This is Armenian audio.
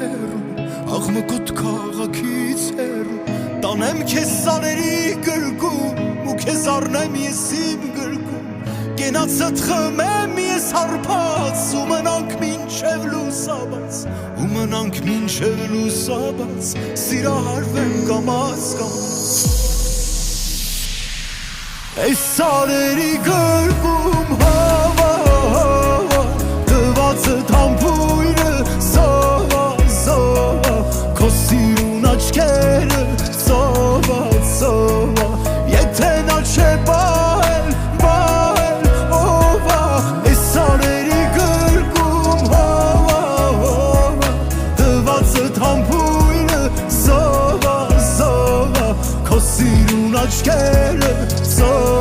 հեռու աղմկոտ քաղաքից հեռու տանեմ քեզ սարերի գրկում ու քեզ առնեմ ես իմ գրկում կենացդ խմեմ ես հարբած ու մնանք մինչև լուսաբաց ու մնանք մինչև լուսաբաց սիրահարվեմ կամաց կամաց այս սարերի գրկում